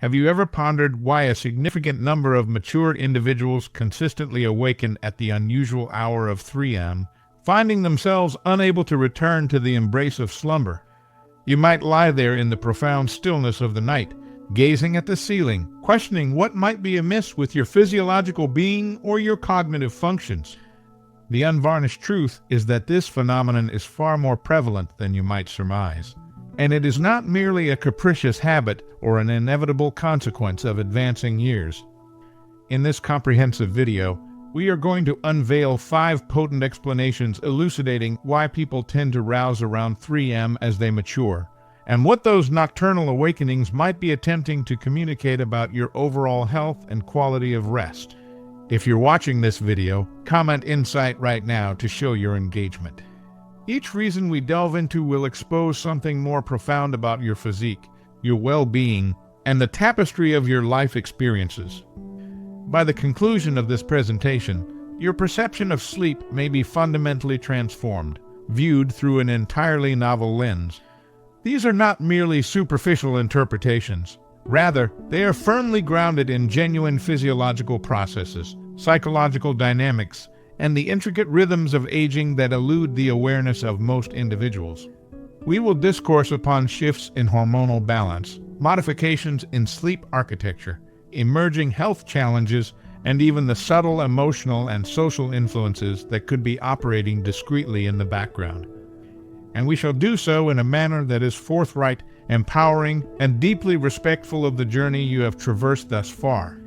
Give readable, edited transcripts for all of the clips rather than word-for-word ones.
Have you ever pondered why a significant number of mature individuals consistently awaken at the unusual hour of 3 a.m., finding themselves unable to return to the embrace of slumber? You might lie there in the profound stillness of the night, gazing at the ceiling, questioning what might be amiss with your physiological being or your cognitive functions. The unvarnished truth is that this phenomenon is far more prevalent than you might surmise. And it is not merely a capricious habit or an inevitable consequence of advancing years. In this comprehensive video, we are going to unveil 5 potent explanations elucidating why people tend to rouse around 3 a.m. as they mature, and what those nocturnal awakenings might be attempting to communicate about your overall health and quality of rest. If you're watching this video, comment insight right now to show your engagement. Each reason we delve into will expose something more profound about your physique, your well-being, and the tapestry of your life experiences. By the conclusion of this presentation, your perception of sleep may be fundamentally transformed, viewed through an entirely novel lens. These are not merely superficial interpretations. Rather, they are firmly grounded in genuine physiological processes, psychological dynamics, and the intricate rhythms of aging that elude the awareness of most individuals. We will discourse upon shifts in hormonal balance, modifications in sleep architecture, emerging health challenges, and even the subtle emotional and social influences that could be operating discreetly in the background. And we shall do so in a manner that is forthright, empowering, and deeply respectful of the journey you have traversed thus far.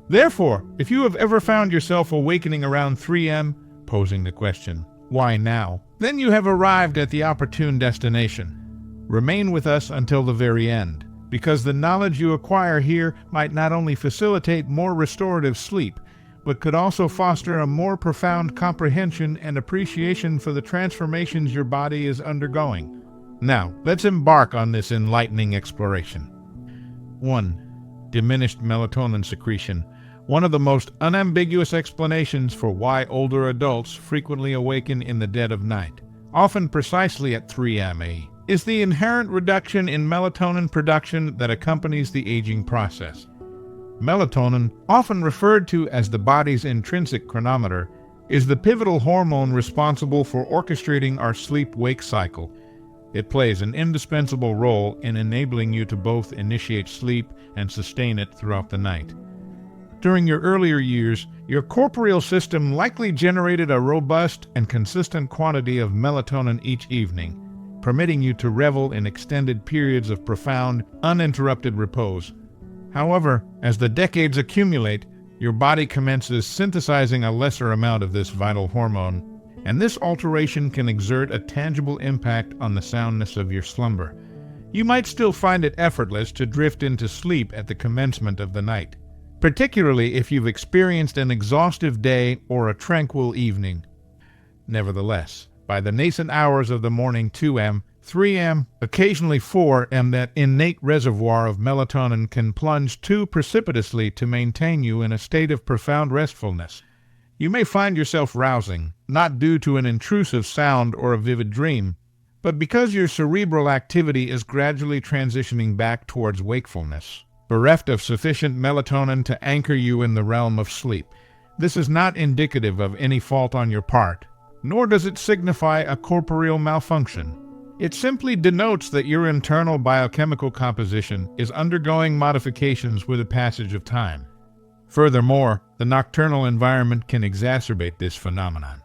Therefore, if you have ever found yourself awakening around 3 a.m., posing the question, why now? Then you have arrived at the opportune destination. Remain with us until the very end, because the knowledge you acquire here might not only facilitate more restorative sleep, but could also foster a more profound comprehension and appreciation for the transformations your body is undergoing. Now, let's embark on this enlightening exploration. 1. Diminished melatonin secretion. One of the most unambiguous explanations for why older adults frequently awaken in the dead of night, often precisely at 3 a.m., is the inherent reduction in melatonin production that accompanies the aging process. Melatonin, often referred to as the body's intrinsic chronometer, is the pivotal hormone responsible for orchestrating our sleep-wake cycle. It plays an indispensable role in enabling you to both initiate sleep and sustain it throughout the night. During your earlier years, your corporeal system likely generated a robust and consistent quantity of melatonin each evening, permitting you to revel in extended periods of profound, uninterrupted repose. However, as the decades accumulate, your body commences synthesizing a lesser amount of this vital hormone, and this alteration can exert a tangible impact on the soundness of your slumber. You might still find it effortless to drift into sleep at the commencement of the night, particularly if you've experienced an exhaustive day or a tranquil evening. Nevertheless, by the nascent hours of the morning 2 a.m., 3 a.m., occasionally 4 a.m., that innate reservoir of melatonin can plunge too precipitously to maintain you in a state of profound restfulness. You may find yourself rousing, not due to an intrusive sound or a vivid dream, but because your cerebral activity is gradually transitioning back towards wakefulness, bereft of sufficient melatonin to anchor you in the realm of sleep. This is not indicative of any fault on your part, nor does it signify a corporeal malfunction. It simply denotes that your internal biochemical composition is undergoing modifications with the passage of time. Furthermore, the nocturnal environment can exacerbate this phenomenon.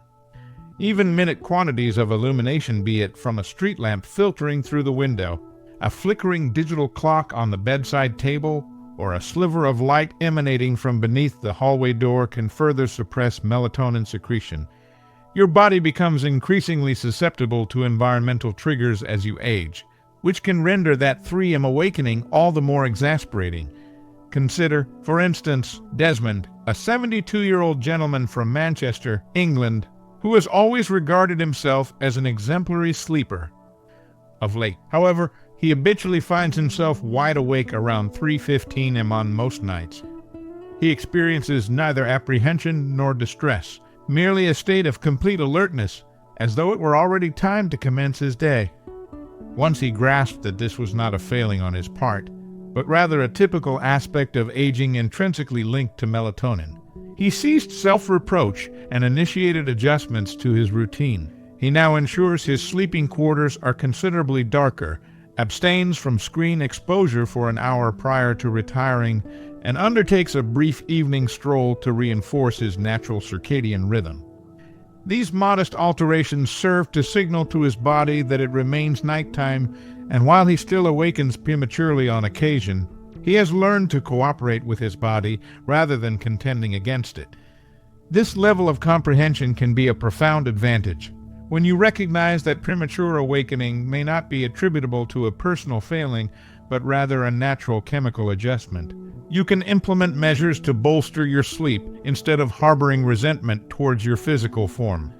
Even minute quantities of illumination, be it from a street lamp filtering through the window, a flickering digital clock on the bedside table, or a sliver of light emanating from beneath the hallway door, can further suppress melatonin secretion. Your body becomes increasingly susceptible to environmental triggers as you age, which can render that 3 a.m. awakening all the more exasperating. Consider, for instance, Desmond, a 72-year-old gentleman from Manchester, England, who has always regarded himself as an exemplary sleeper. Of late, however, he habitually finds himself wide awake around 3:15 a.m. on most nights. He experiences neither apprehension nor distress, merely a state of complete alertness, as though it were already time to commence his day. Once he grasped that this was not a failing on his part, but rather a typical aspect of aging intrinsically linked to melatonin. He ceased self-reproach and initiated adjustments to his routine. He now ensures his sleeping quarters are considerably darker, abstains from screen exposure for an hour prior to retiring, and undertakes a brief evening stroll to reinforce his natural circadian rhythm. These modest alterations serve to signal to his body that it remains nighttime, and while he still awakens prematurely on occasion, he has learned to cooperate with his body rather than contending against it. This level of comprehension can be a profound advantage. When you recognize that premature awakening may not be attributable to a personal failing, but rather a natural chemical adjustment, you can implement measures to bolster your sleep instead of harboring resentment towards your physical form.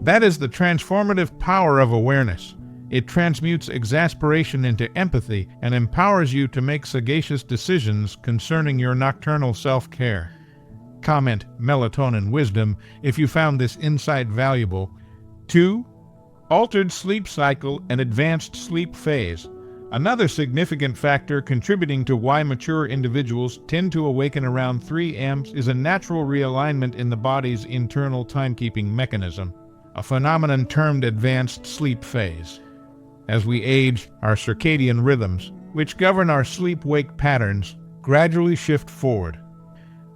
That is the transformative power of awareness. It transmutes exasperation into empathy and empowers you to make sagacious decisions concerning your nocturnal self-care. Comment melatonin wisdom if you found this insight valuable. 2. Altered sleep cycle and advanced sleep phase. Another significant factor contributing to why mature individuals tend to awaken around 3 a.m. is a natural realignment in the body's internal timekeeping mechanism, a phenomenon termed advanced sleep phase. As we age, our circadian rhythms, which govern our sleep-wake patterns, gradually shift forward.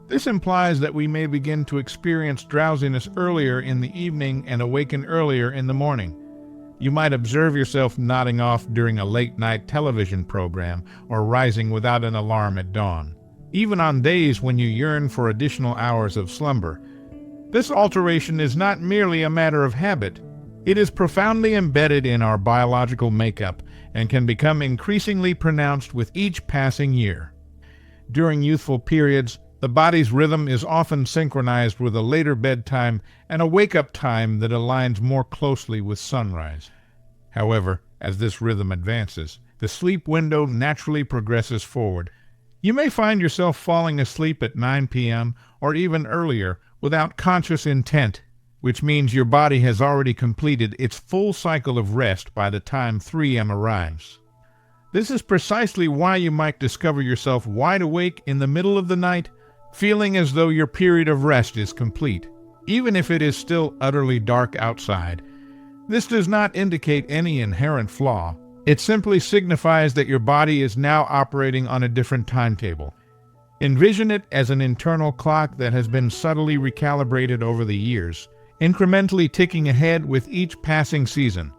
This implies that we may begin to experience drowsiness earlier in the evening and awaken earlier in the morning. You might observe yourself nodding off during a late-night television program or rising without an alarm at dawn, even on days when you yearn for additional hours of slumber. This alteration is not merely a matter of habit. It is profoundly embedded in our biological makeup and can become increasingly pronounced with each passing year. During youthful periods, the body's rhythm is often synchronized with a later bedtime and a wake-up time that aligns more closely with sunrise. However, as this rhythm advances, the sleep window naturally progresses forward. You may find yourself falling asleep at 9 p.m. or even earlier without conscious intent, which means your body has already completed its full cycle of rest by the time 3 a.m. arrives. This is precisely why you might discover yourself wide awake in the middle of the night, feeling as though your period of rest is complete, even if it is still utterly dark outside. This does not indicate any inherent flaw. It simply signifies that your body is now operating on a different timetable. Envision it as an internal clock that has been subtly recalibrated over the years, incrementally ticking ahead with each passing season.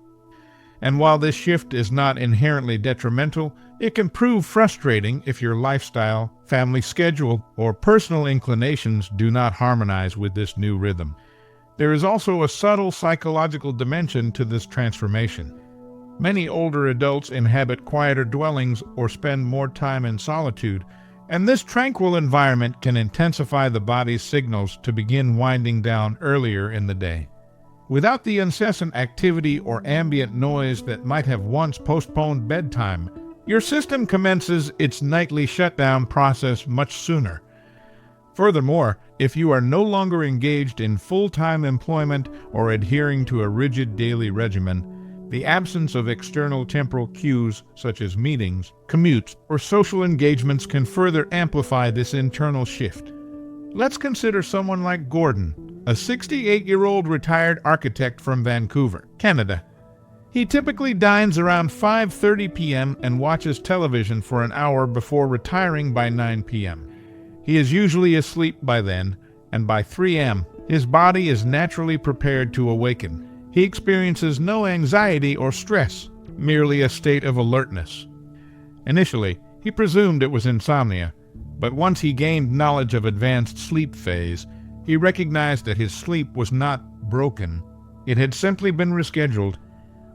And while this shift is not inherently detrimental, it can prove frustrating if your lifestyle, family schedule, or personal inclinations do not harmonize with this new rhythm. There is also a subtle psychological dimension to this transformation. Many older adults inhabit quieter dwellings or spend more time in solitude, and this tranquil environment can intensify the body's signals to begin winding down earlier in the day. Without the incessant activity or ambient noise that might have once postponed bedtime, your system commences its nightly shutdown process much sooner. Furthermore, if you are no longer engaged in full-time employment or adhering to a rigid daily regimen, the absence of external temporal cues such as meetings, commutes, or social engagements can further amplify this internal shift. Let's consider someone like Gordon, a 68-year-old retired architect from Vancouver, Canada. He typically dines around 5:30 p.m. and watches television for an hour before retiring by 9 p.m. He is usually asleep by then, and by 3 a.m., his body is naturally prepared to awaken. He experiences no anxiety or stress, merely a state of alertness. Initially, he presumed it was insomnia, but once he gained knowledge of advanced sleep phase, he recognized that his sleep was not broken. It had simply been rescheduled.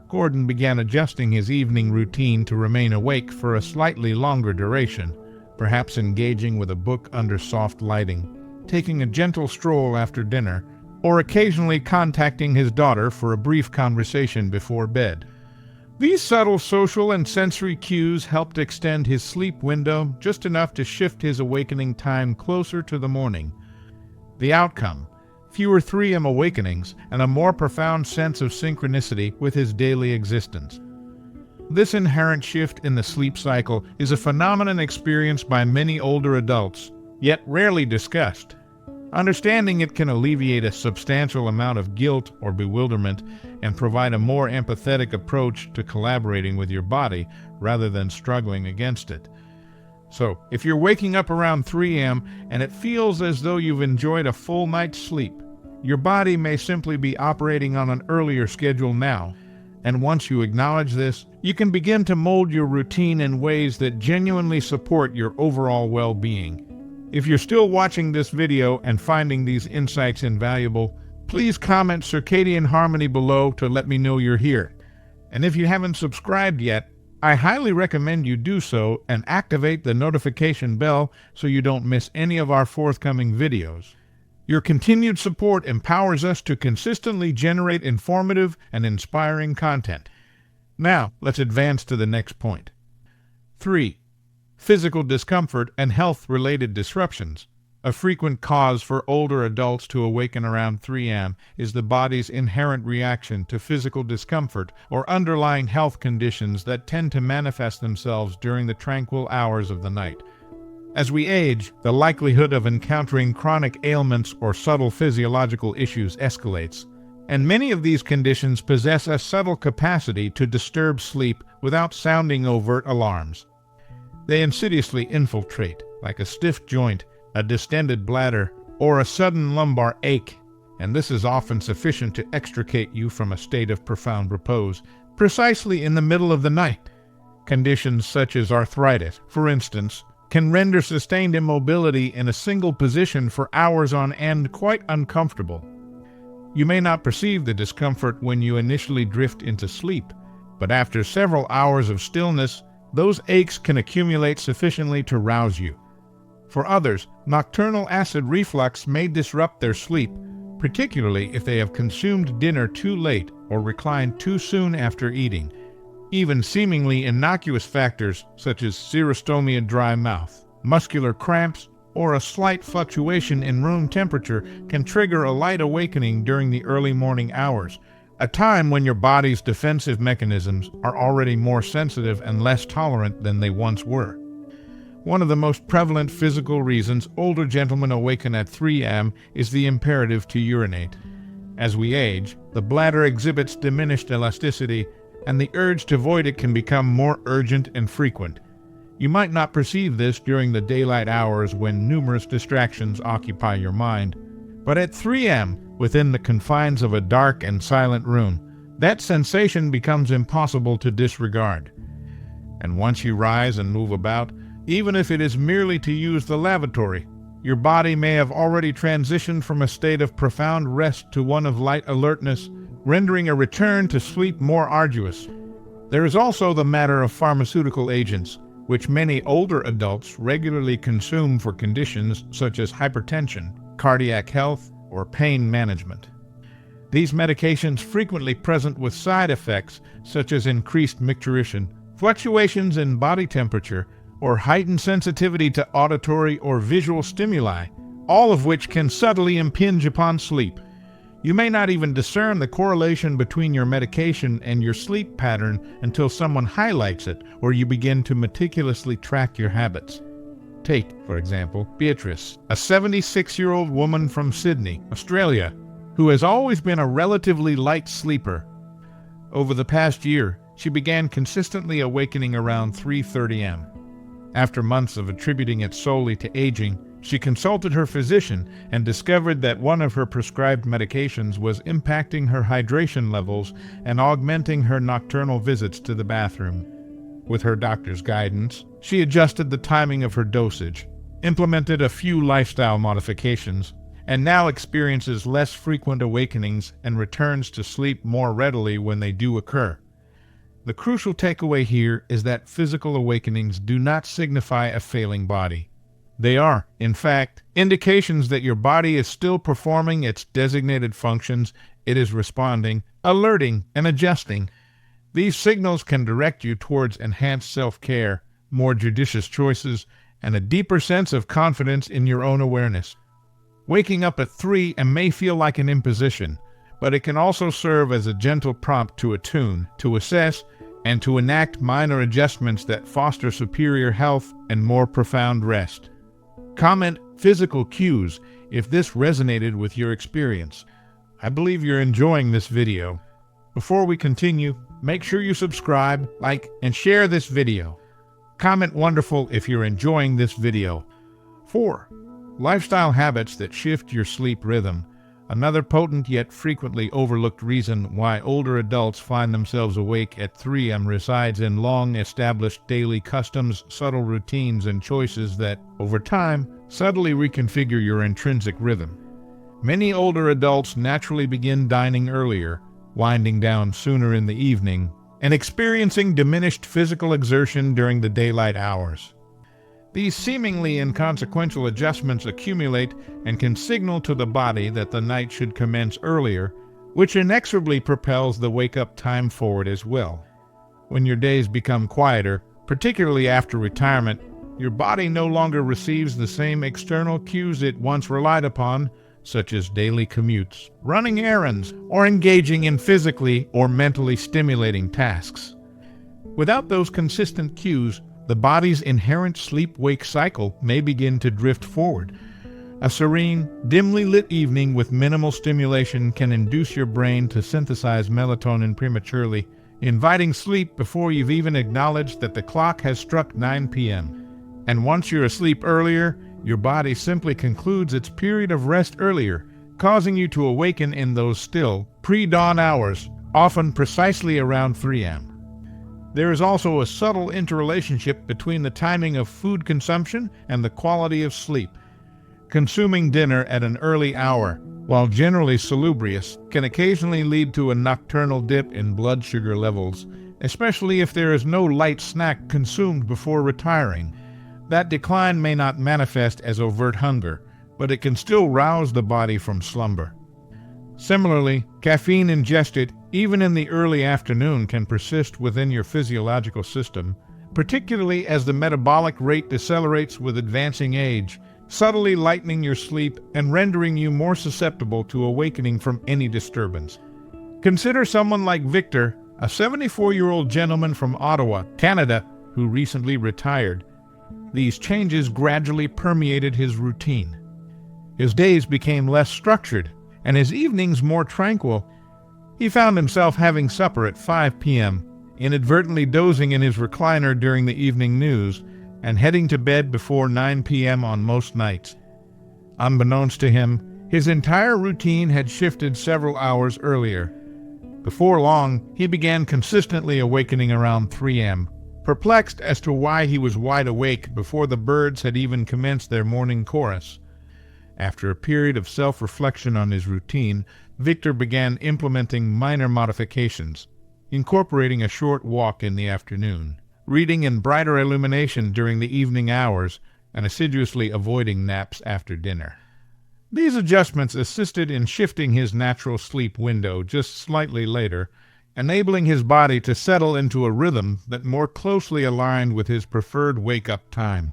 Gordon began adjusting his evening routine to remain awake for a slightly longer duration, perhaps engaging with a book under soft lighting, taking a gentle stroll after dinner, or occasionally contacting his daughter for a brief conversation before bed. These subtle social and sensory cues helped extend his sleep window just enough to shift his awakening time closer to the morning. The outcome: fewer 3 a.m. awakenings and a more profound sense of synchronicity with his daily existence. This inherent shift in the sleep cycle is a phenomenon experienced by many older adults, yet rarely discussed. Understanding it can alleviate a substantial amount of guilt or bewilderment and provide a more empathetic approach to collaborating with your body rather than struggling against it. So, if you're waking up around 3 a.m. and it feels as though you've enjoyed a full night's sleep, your body may simply be operating on an earlier schedule now. And once you acknowledge this, you can begin to mold your routine in ways that genuinely support your overall well-being. If you're still watching this video and finding these insights invaluable, please comment circadian harmony below to let me know you're here. And if you haven't subscribed yet, I highly recommend you do so and activate the notification bell so you don't miss any of our forthcoming videos. Your continued support empowers us to consistently generate informative and inspiring content. Now, let's advance to the next point. 3. Physical discomfort and health-related disruptions. A frequent cause for older adults to awaken around 3 a.m. is the body's inherent reaction to physical discomfort or underlying health conditions that tend to manifest themselves during the tranquil hours of the night. As we age, the likelihood of encountering chronic ailments or subtle physiological issues escalates, and many of these conditions possess a subtle capacity to disturb sleep without sounding overt alarms. They insidiously infiltrate, like a stiff joint, a distended bladder, or a sudden lumbar ache, and this is often sufficient to extricate you from a state of profound repose, precisely in the middle of the night. Conditions such as arthritis, for instance, can render sustained immobility in a single position for hours on end quite uncomfortable. You may not perceive the discomfort when you initially drift into sleep, but after several hours of stillness, those aches can accumulate sufficiently to rouse you. For others, nocturnal acid reflux may disrupt their sleep, particularly if they have consumed dinner too late or reclined too soon after eating. Even seemingly innocuous factors such as xerostomia dry mouth, muscular cramps, or a slight fluctuation in room temperature can trigger a light awakening during the early morning hours, a time when your body's defensive mechanisms are already more sensitive and less tolerant than they once were. One of the most prevalent physical reasons older gentlemen awaken at 3 a.m. is the imperative to urinate. As we age, the bladder exhibits diminished elasticity, and the urge to void it can become more urgent and frequent. You might not perceive this during the daylight hours when numerous distractions occupy your mind, but at 3 a.m., within the confines of a dark and silent room, that sensation becomes impossible to disregard. And once you rise and move about, even if it is merely to use the lavatory, your body may have already transitioned from a state of profound rest to one of light alertness, rendering a return to sleep more arduous. There is also the matter of pharmaceutical agents, which many older adults regularly consume for conditions such as hypertension, cardiac health, or pain management. These medications frequently present with side effects such as increased micturition, fluctuations in body temperature, or heightened sensitivity to auditory or visual stimuli, all of which can subtly impinge upon sleep. You may not even discern the correlation between your medication and your sleep pattern until someone highlights it or you begin to meticulously track your habits. Take, for example, Beatrice, a 76-year-old woman from Sydney, Australia, who has always been a relatively light sleeper. Over the past year, she began consistently awakening around 3:30 a.m. After months of attributing it solely to aging, she consulted her physician and discovered that one of her prescribed medications was impacting her hydration levels and augmenting her nocturnal visits to the bathroom. With her doctor's guidance, she adjusted the timing of her dosage, implemented a few lifestyle modifications, and now experiences less frequent awakenings and returns to sleep more readily when they do occur. The crucial takeaway here is that physical awakenings do not signify a failing body. They are, in fact, indications that your body is still performing its designated functions. It is responding, alerting, and adjusting. These signals can direct you towards enhanced self-care, more judicious choices, and a deeper sense of confidence in your own awareness. Waking up at 3 a.m. may feel like an imposition, but it can also serve as a gentle prompt to attune, to assess, and to enact minor adjustments that foster superior health and more profound rest. Comment physical cues if this resonated with your experience. I believe you're enjoying this video. Before we continue, make sure you subscribe, like, and share this video. Comment wonderful if you're enjoying this video. 4. Lifestyle habits that shift your sleep rhythm. Another potent yet frequently overlooked reason why older adults find themselves awake at 3 a.m. resides in long-established daily customs, subtle routines, and choices that, over time, subtly reconfigure your intrinsic rhythm. Many older adults naturally begin dining earlier, winding down sooner in the evening, and experiencing diminished physical exertion during the daylight hours. These seemingly inconsequential adjustments accumulate and can signal to the body that the night should commence earlier, which inexorably propels the wake-up time forward as well. When your days become quieter, particularly after retirement, your body no longer receives the same external cues it once relied upon, such as daily commutes, running errands, or engaging in physically or mentally stimulating tasks. Without those consistent cues, the body's inherent sleep-wake cycle may begin to drift forward. A serene, dimly lit evening with minimal stimulation can induce your brain to synthesize melatonin prematurely, inviting sleep before you've even acknowledged that the clock has struck 9 p.m. And once you're asleep earlier, your body simply concludes its period of rest earlier, causing you to awaken in those still, pre-dawn hours, often precisely around 3 a.m. There is also a subtle interrelationship between the timing of food consumption and the quality of sleep. Consuming dinner at an early hour, while generally salubrious, can occasionally lead to a nocturnal dip in blood sugar levels, especially if there is no light snack consumed before retiring. That decline may not manifest as overt hunger, but it can still rouse the body from slumber. Similarly, caffeine ingested, even in the early afternoon, can persist within your physiological system, particularly as the metabolic rate decelerates with advancing age, subtly lightening your sleep and rendering you more susceptible to awakening from any disturbance. Consider someone like Victor, a 74-year-old gentleman from Ottawa, Canada, who recently retired. These changes gradually permeated his routine. His days became less structured, and his evenings more tranquil. He found himself having supper at 5 p.m., inadvertently dozing in his recliner during the evening news, and heading to bed before 9 p.m. on most nights. Unbeknownst to him, his entire routine had shifted several hours earlier. Before long, he began consistently awakening around 3 a.m., perplexed as to why he was wide awake before the birds had even commenced their morning chorus. After a period of self-reflection on his routine, Victor began implementing minor modifications, incorporating a short walk in the afternoon, reading in brighter illumination during the evening hours, and assiduously avoiding naps after dinner. These adjustments assisted in shifting his natural sleep window just slightly later, enabling his body to settle into a rhythm that more closely aligned with his preferred wake-up time.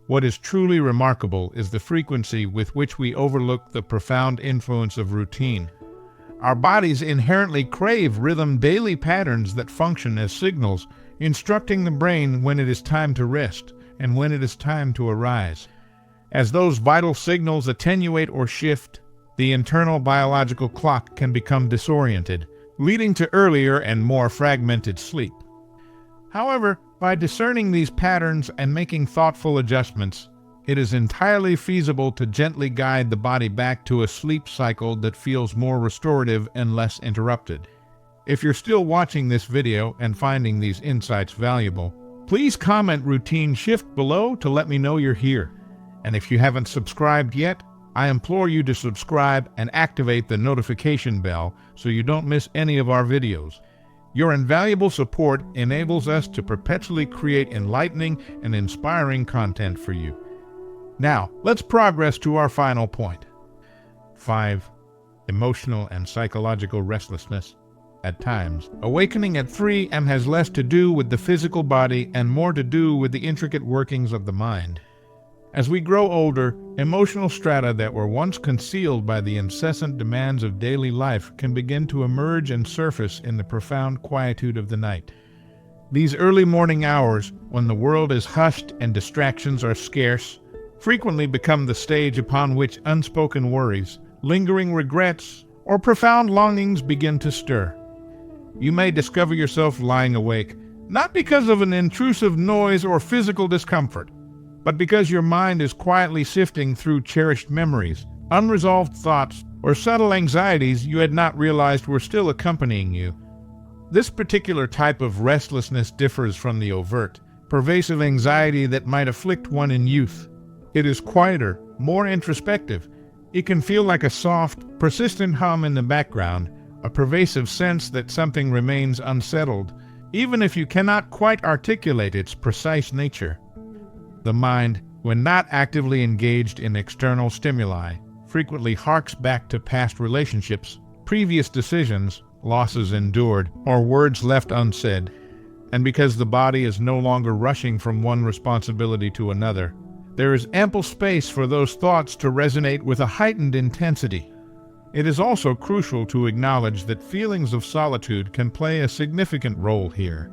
What is truly remarkable is the frequency with which we overlook the profound influence of routine. Our bodies inherently crave rhythm daily patterns that function as signals, instructing the brain when it is time to rest and when it is time to arise. As those vital signals attenuate or shift, the internal biological clock can become disoriented, leading to earlier and more fragmented sleep. However, by discerning these patterns and making thoughtful adjustments, it is entirely feasible to gently guide the body back to a sleep cycle that feels more restorative and less interrupted. If you're still watching this video and finding these insights valuable, please comment routine shift below to let me know you're here. And if you haven't subscribed yet, I implore you to subscribe and activate the notification bell so you don't miss any of our videos. Your invaluable support enables us to perpetually create enlightening and inspiring content for you. Now, let's progress to our final point. 5. Emotional and psychological restlessness. At times, awakening at 3 a.m. has less to do with the physical body and more to do with the intricate workings of the mind. As we grow older, emotional strata that were once concealed by the incessant demands of daily life can begin to emerge and surface in the profound quietude of the night. These early morning hours, when the world is hushed and distractions are scarce, frequently become the stage upon which unspoken worries, lingering regrets, or profound longings begin to stir. You may discover yourself lying awake, not because of an intrusive noise or physical discomfort, but because your mind is quietly sifting through cherished memories, unresolved thoughts, or subtle anxieties you had not realized were still accompanying you. This particular type of restlessness differs from the overt, pervasive anxiety that might afflict one in youth. It is quieter, more introspective. It can feel like a soft, persistent hum in the background, a pervasive sense that something remains unsettled, even if you cannot quite articulate its precise nature. The mind, when not actively engaged in external stimuli, frequently harks back to past relationships, previous decisions, losses endured, or words left unsaid. And because the body is no longer rushing from one responsibility to another, there is ample space for those thoughts to resonate with a heightened intensity. It is also crucial to acknowledge that feelings of solitude can play a significant role here.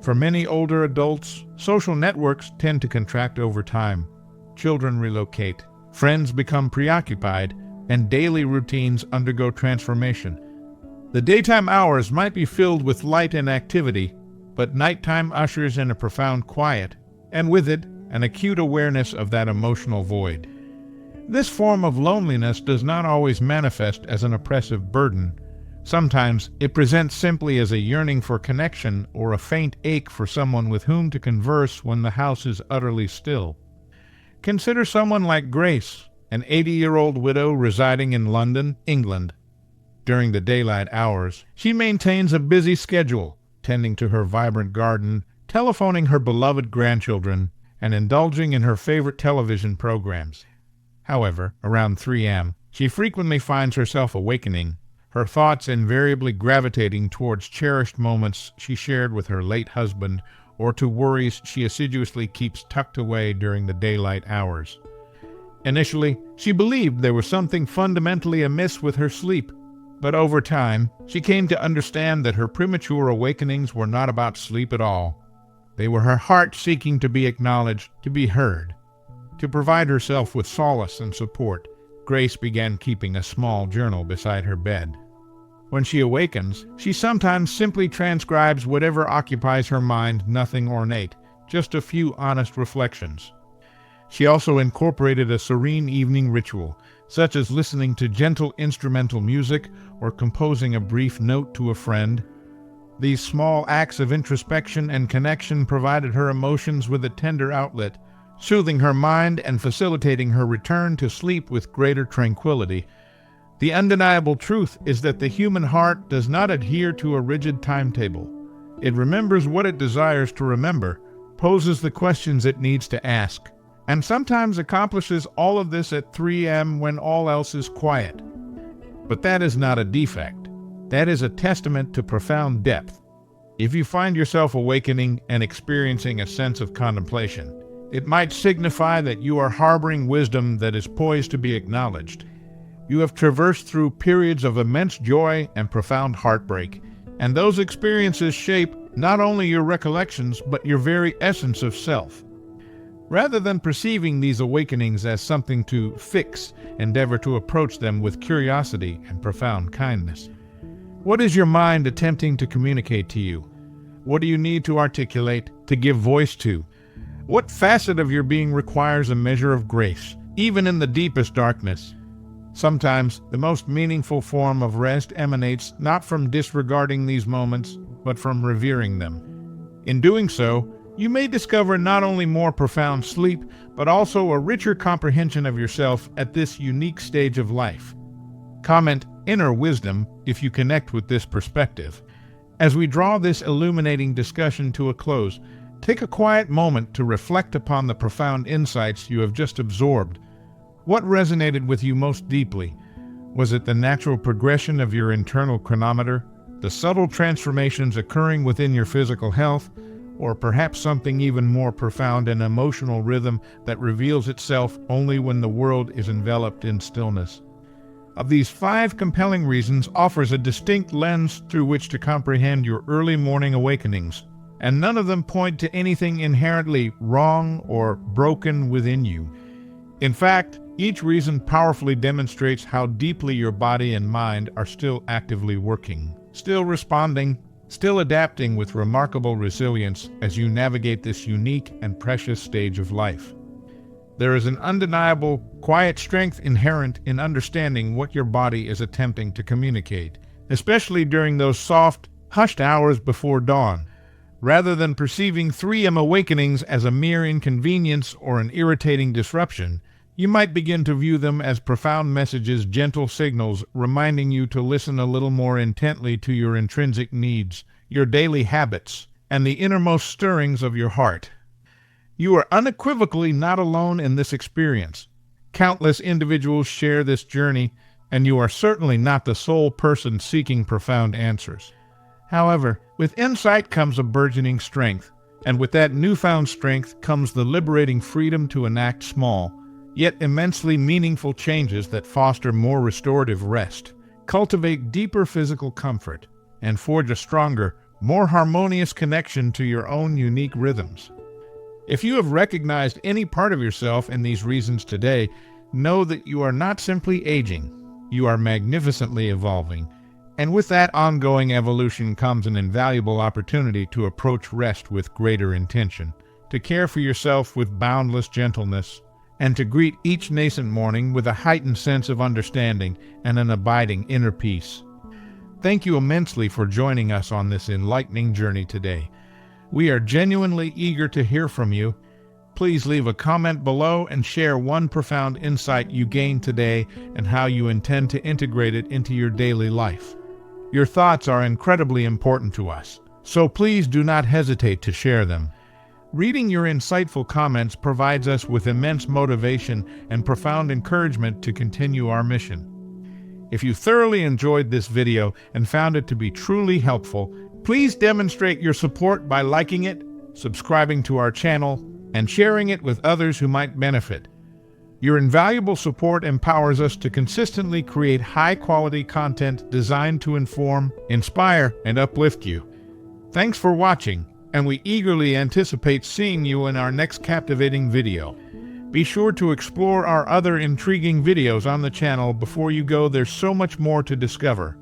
For many older adults, social networks tend to contract over time. Children relocate, friends become preoccupied, and daily routines undergo transformation. The daytime hours might be filled with light and activity, but nighttime ushers in a profound quiet, and with it, an acute awareness of that emotional void. This form of loneliness does not always manifest as an oppressive burden. Sometimes it presents simply as a yearning for connection or a faint ache for someone with whom to converse when the house is utterly still. Consider someone like Grace, an 80-year-old widow residing in London, England. During the daylight hours, she maintains a busy schedule, tending to her vibrant garden, telephoning her beloved grandchildren, and indulging in her favorite television programs. However, around 3 a.m., she frequently finds herself awakening, her thoughts invariably gravitating towards cherished moments she shared with her late husband or to worries she assiduously keeps tucked away during the daylight hours. Initially, she believed there was something fundamentally amiss with her sleep, but over time, she came to understand that her premature awakenings were not about sleep at all. They were her heart seeking to be acknowledged, to be heard. To provide herself with solace and support, Grace began keeping a small journal beside her bed. When she awakens, she sometimes simply transcribes whatever occupies her mind, nothing ornate, just a few honest reflections. She also incorporated a serene evening ritual, such as listening to gentle instrumental music or composing a brief note to a friend. These small acts of introspection and connection provided her emotions with a tender outlet, soothing her mind and facilitating her return to sleep with greater tranquility. The undeniable truth is that the human heart does not adhere to a rigid timetable. It remembers what it desires to remember, poses the questions it needs to ask, and sometimes accomplishes all of this at 3 a.m. when all else is quiet. But that is not a defect. That is a testament to profound depth. If you find yourself awakening and experiencing a sense of contemplation, it might signify that you are harboring wisdom that is poised to be acknowledged. You have traversed through periods of immense joy and profound heartbreak, and those experiences shape not only your recollections but your very essence of self. Rather than perceiving these awakenings as something to fix, endeavor to approach them with curiosity and profound kindness. What is your mind attempting to communicate to you? What do you need to articulate, to give voice to? What facet of your being requires a measure of grace, even in the deepest darkness? Sometimes the most meaningful form of rest emanates not from disregarding these moments, but from revering them. In doing so, you may discover not only more profound sleep, but also a richer comprehension of yourself at this unique stage of life. Comment inner wisdom if you connect with this perspective. As we draw this illuminating discussion to a close, take a quiet moment to reflect upon the profound insights you have just absorbed. What resonated with you most deeply? Was it the natural progression of your internal chronometer, the subtle transformations occurring within your physical health, or perhaps something even more profound, an emotional rhythm that reveals itself only when the world is enveloped in stillness? Of these 5 compelling reasons offers a distinct lens through which to comprehend your early morning awakenings. and none of them point to anything inherently wrong or broken within you. In fact, each reason powerfully demonstrates how deeply your body and mind are still actively working, still responding, still adapting with remarkable resilience as you navigate this unique and precious stage of life. There is an undeniable, quiet strength inherent in understanding what your body is attempting to communicate, especially during those soft, hushed hours before dawn. Rather than perceiving 3 a.m. awakenings as a mere inconvenience or an irritating disruption, you might begin to view them as profound messages, gentle signals reminding you to listen a little more intently to your intrinsic needs, your daily habits, and the innermost stirrings of your heart. You are unequivocally not alone in this experience. Countless individuals share this journey, and you are certainly not the sole person seeking profound answers. However, with insight comes a burgeoning strength, and with that newfound strength comes the liberating freedom to enact small, yet immensely meaningful changes that foster more restorative rest, cultivate deeper physical comfort, and forge a stronger, more harmonious connection to your own unique rhythms. If you have recognized any part of yourself in these reasons today, know that you are not simply aging, you are magnificently evolving. And with that ongoing evolution comes an invaluable opportunity to approach rest with greater intention, to care for yourself with boundless gentleness, and to greet each nascent morning with a heightened sense of understanding and an abiding inner peace. Thank you immensely for joining us on this enlightening journey today. We are genuinely eager to hear from you. Please leave a comment below and share one profound insight you gained today and how you intend to integrate it into your daily life. Your thoughts are incredibly important to us, so please do not hesitate to share them. Reading your insightful comments provides us with immense motivation and profound encouragement to continue our mission. If you thoroughly enjoyed this video and found it to be truly helpful, please demonstrate your support by liking it, subscribing to our channel, and sharing it with others who might benefit. Your invaluable support empowers us to consistently create high-quality content designed to inform, inspire, and uplift you. Thanks for watching, and we eagerly anticipate seeing you in our next captivating video. Be sure to explore our other intriguing videos on the channel before you go. There's so much more to discover.